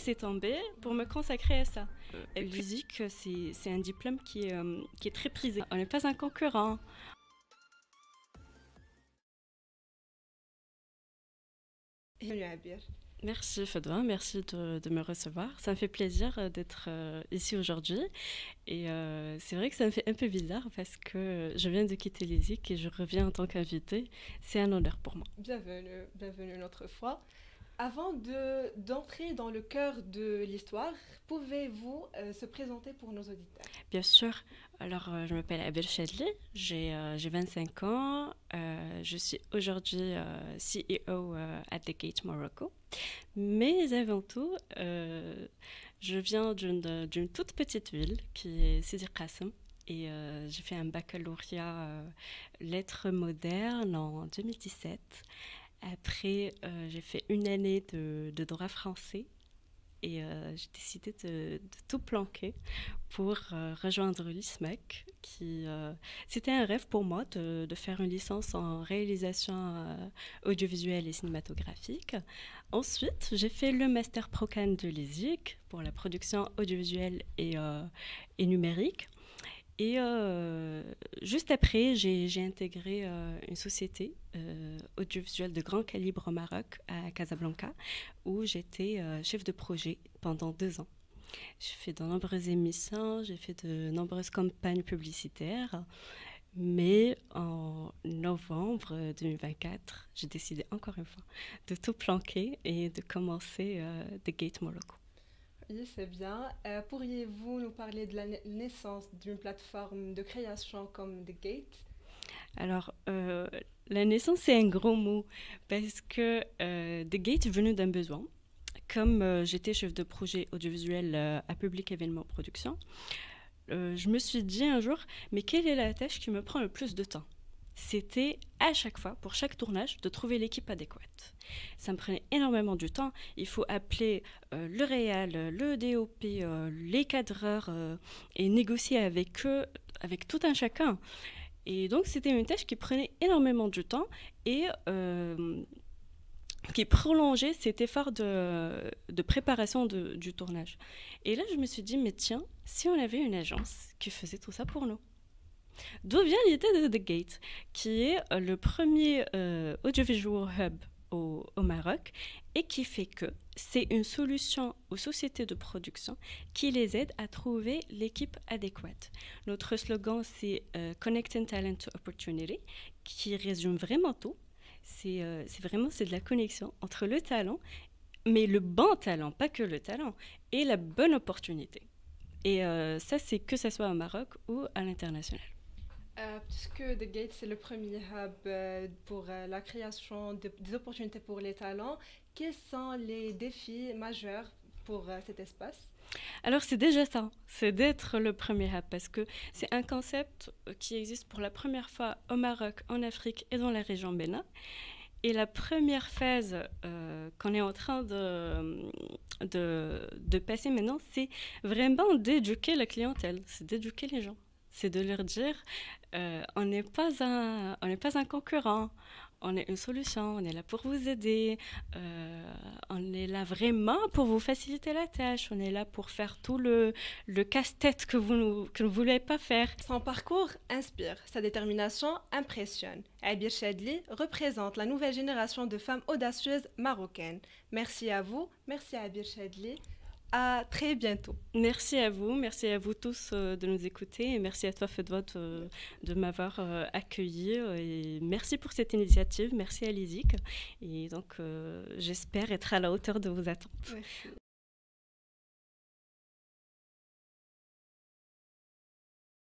laissé tomber pour me consacrer à ça. Et l'ISIC, c'est un diplôme qui est très prisé. On n'est pas un concurrent. Merci Fedwa, merci de me recevoir. Ça me fait plaisir d'être ici aujourd'hui. Et c'est vrai que ça me fait un peu bizarre parce que je viens de quitter l'ISIC et je reviens en tant qu'invitée. C'est un honneur pour moi. Bienvenue, bienvenue une autre fois. Avant d'entrer dans le cœur de l'histoire, pouvez-vous se présenter pour nos auditeurs? Bien sûr. Alors, je m'appelle Abel Chadli, j'ai 25 ans. Je suis aujourd'hui CEO at The Gate Morocco. Mais avant tout, je viens d'une toute petite ville qui est Sidi Qassem. Et j'ai fait un baccalauréat lettres modernes en 2017. Après, j'ai fait une année de droit français et j'ai décidé de tout planquer pour rejoindre l'ISMEC. C'était un rêve pour moi de faire une licence en réalisation audiovisuelle et cinématographique. Ensuite, j'ai fait le master ProCan de l'ISIC pour la production audiovisuelle et numérique. Et juste après, j'ai intégré une société audiovisuelle de grand calibre au Maroc, à Casablanca, où j'étais chef de projet pendant 2 ans. J'ai fait de nombreuses émissions, j'ai fait de nombreuses campagnes publicitaires, mais en novembre 2024, j'ai décidé encore une fois de tout planquer et de commencer The Gate Morocco. Oui, c'est bien. Pourriez-vous nous parler de la naissance d'une plateforme de création comme The Gate? Alors, la naissance, c'est un gros mot parce que The Gate est venu d'un besoin. Comme j'étais chef de projet audiovisuel à Public Événement Production, je me suis dit un jour, mais quelle est la tâche qui me prend le plus de temps? C'était à chaque fois, pour chaque tournage, de trouver l'équipe adéquate. Ça me prenait énormément du temps. Il faut appeler le réal, le DOP, les cadreurs et négocier avec eux, avec tout un chacun. Et donc, c'était une tâche qui prenait énormément du temps et qui prolongeait cet effort de préparation du tournage. Et là, je me suis dit, mais tiens, si on avait une agence qui faisait tout ça pour nous. D'où vient l'idée de The Gate, qui est le premier audiovisual hub au Maroc et qui fait que c'est une solution aux sociétés de production qui les aide à trouver l'équipe adéquate. Notre slogan, c'est Connecting Talent to Opportunity, qui résume vraiment tout. C'est de la connexion entre le talent, mais le bon talent, pas que le talent, et la bonne opportunité. Et ça, c'est que ce soit au Maroc ou à l'international. Puisque The Gate, c'est le premier hub pour la création des opportunités pour les talents, quels sont les défis majeurs pour cet espace? Alors c'est déjà ça, c'est d'être le premier hub parce que c'est un concept qui existe pour la première fois au Maroc, en Afrique et dans la région Bénin. Et la première phase qu'on est en train de passer maintenant, c'est vraiment d'éduquer la clientèle, c'est d'éduquer les gens. C'est de leur dire, on n'est pas un concurrent, on est une solution, on est là pour vous aider, on est là vraiment pour vous faciliter la tâche, on est là pour faire tout le casse-tête que vous ne voulez pas faire. Son parcours inspire, sa détermination impressionne. Abir Chadli représente la nouvelle génération de femmes audacieuses marocaines. Merci à vous, merci à Abir Chadli. À très bientôt. Merci à vous tous de nous écouter et merci à toi Fedwa de m'avoir accueilli et merci pour cette initiative, merci à l'ISIC et donc j'espère être à la hauteur de vos attentes. Merci.